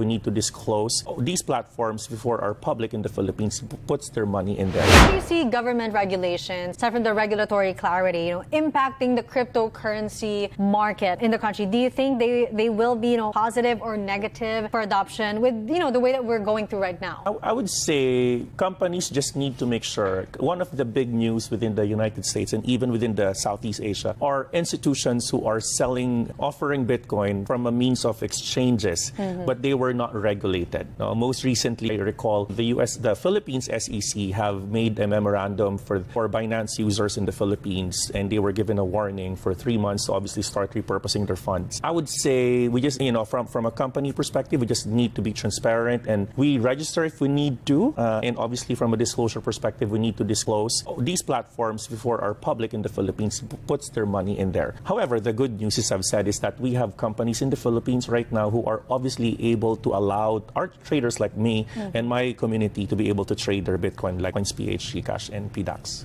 We need to disclose these platforms before our public in the Philippines puts their money in there. How do you see government regulations, aside from the regulatory clarity, impacting the cryptocurrency market in the country? Do you think they will be, positive or negative for adoption with, the way that we're going through right now? I would say companies just need to make sure. One of the big news within the United States and even within the Southeast Asia are institutions who are offering Bitcoin from a means of exchanges, but they were not regulated. Most recently, I recall the Philippines SEC have made a memorandum for Binance users in the Philippines, and they were given a warning for 3 months to obviously start repurposing their funds. I would say we just, from a company perspective, we just need to be transparent, and we register if we need to, and obviously from a disclosure perspective, we need to disclose these platforms before our public in the Philippines puts their money in there. However, the good news, as I've said, is that we have companies in the Philippines right now who are obviously able to allow our traders like me and my community to be able to trade their Bitcoin like Coins PH, Gcash, and PDAX.